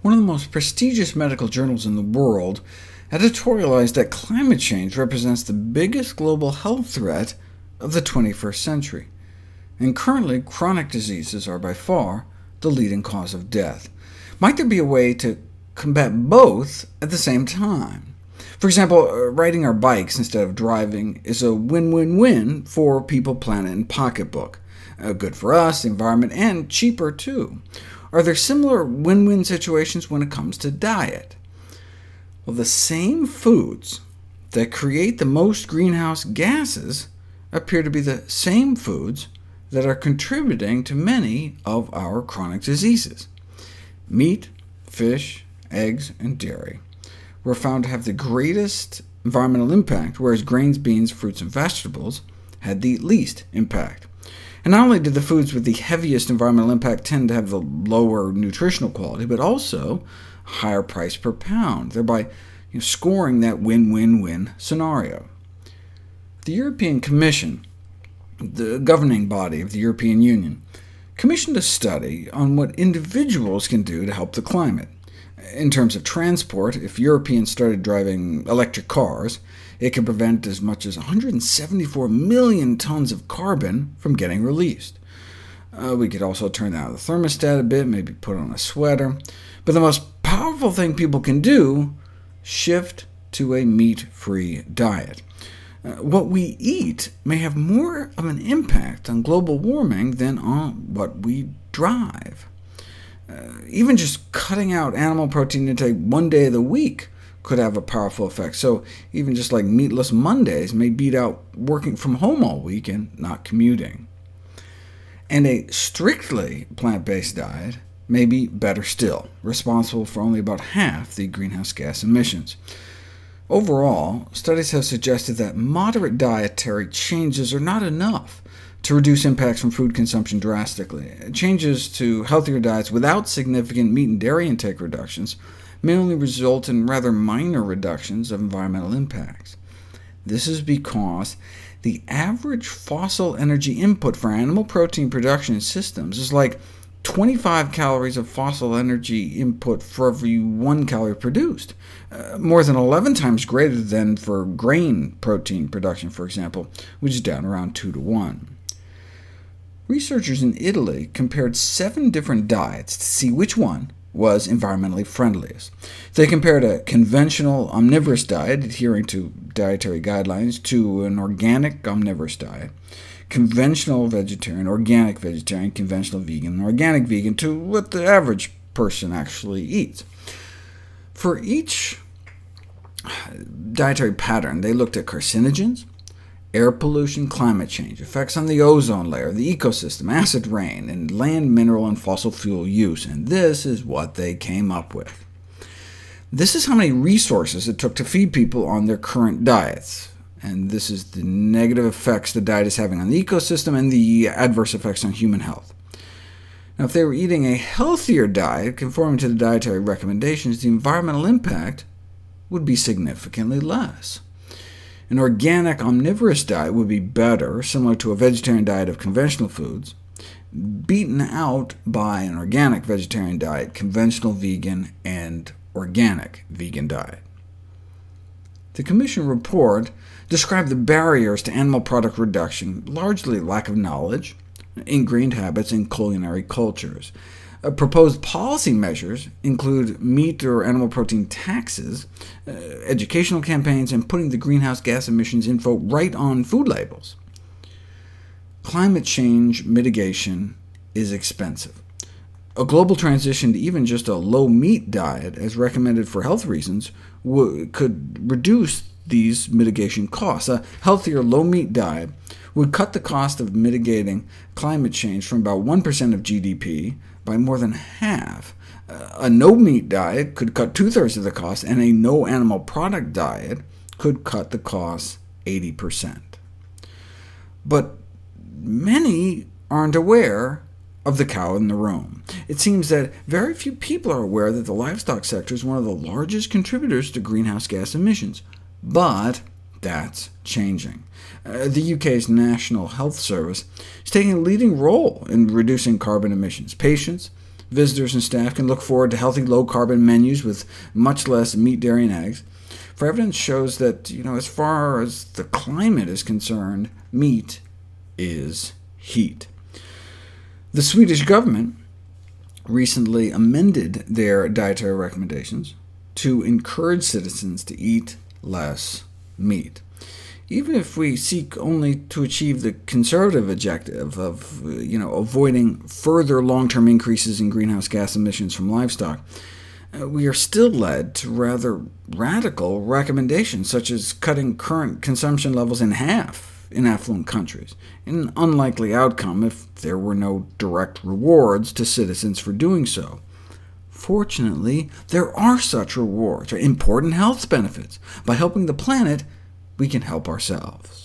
one of the most prestigious medical journals in the world, editorialized that climate change represents the biggest global health threat of the 21st century, and currently chronic diseases are by far the leading cause of death. Might there be a way to combat both at the same time? For example, riding our bikes instead of driving is a win-win-win for people, planet, and pocketbook. Good for us, the environment, and cheaper too. Are there similar win-win situations when it comes to diet? Well, the same foods that create the most greenhouse gases appear to be the same foods that are contributing to many of our chronic diseases. Meat, fish, eggs, and dairy were found to have the greatest environmental impact, whereas grains, beans, fruits, and vegetables had the least impact. And not only did the foods with the heaviest environmental impact tend to have the lower nutritional quality, but also higher price per pound, thereby scoring that win-win-win scenario. The European Commission, the governing body of the European Union, commissioned a study on what individuals can do to help the climate. In terms of transport, if Europeans started driving electric cars, it could prevent as much as 174 million tons of carbon from getting released. We could also turn down the thermostat a bit, maybe put on a sweater. But the most powerful thing people can do, shift to a meat-free diet. What we eat may have more of an impact on global warming than on what we drive. Even just cutting out animal protein intake one day of the week could have a powerful effect, so even just like meatless Mondays may beat out working from home all week and not commuting. And a strictly plant-based diet may be better still, responsible for only about half the greenhouse gas emissions. Overall, studies have suggested that moderate dietary changes are not enough to reduce impacts from food consumption drastically. Changes to healthier diets without significant meat and dairy intake reductions may only result in rather minor reductions of environmental impacts. This is because the average fossil energy input for animal protein production systems is like 25 calories of fossil energy input for every 1 calorie produced, more than 11 times greater than for grain protein production, for example, which is down around 2 to 1. Researchers in Italy compared 7 different diets to see which one was environmentally friendliest. They compared a conventional omnivorous diet, adhering to dietary guidelines, to an organic omnivorous diet, conventional vegetarian, organic vegetarian, conventional vegan, and organic vegan, to what the average person actually eats. For each dietary pattern, they looked at carcinogens, air pollution, climate change, effects on the ozone layer, the ecosystem, acid rain, and land, mineral, and fossil fuel use, and this is what they came up with. This is how many resources it took to feed people on their current diets, and this is the negative effects the diet is having on the ecosystem and the adverse effects on human health. Now, if they were eating a healthier diet, conforming to the dietary recommendations, the environmental impact would be significantly less. An organic omnivorous diet would be better, similar to a vegetarian diet of conventional foods, beaten out by an organic vegetarian diet, conventional vegan, and organic vegan diet. The Commission report described the barriers to animal product reduction, largely lack of knowledge, ingrained habits, and culinary cultures. Proposed policy measures include meat or animal protein taxes, educational campaigns, and putting the greenhouse gas emissions info right on food labels. Climate change mitigation is expensive. A global transition to even just a low-meat diet, as recommended for health reasons, could reduce these mitigation costs. A healthier low-meat diet would cut the cost of mitigating climate change from about 1% of GDP by more than half. A no-meat diet could cut 2/3 of the cost, and a no-animal product diet could cut the cost 80%. But many aren't aware of the cow in the room. It seems that very few people are aware that the livestock sector is one of the largest contributors to greenhouse gas emissions, but that's changing. The UK's National Health Service is taking a leading role in reducing carbon emissions. Patients Visitors and staff can look forward to healthy, low-carbon menus with much less meat, dairy, and eggs. For evidence shows that, as far as the climate is concerned, meat is heat. The Swedish government recently amended their dietary recommendations to encourage citizens to eat less meat. Even if we seek only to achieve the conservative objective of avoiding further long-term increases in greenhouse gas emissions from livestock, we are still led to rather radical recommendations, such as cutting current consumption levels in half in affluent countries, an unlikely outcome if there were no direct rewards to citizens for doing so. Fortunately, there are such rewards, or important health benefits. By helping the planet, we can help ourselves.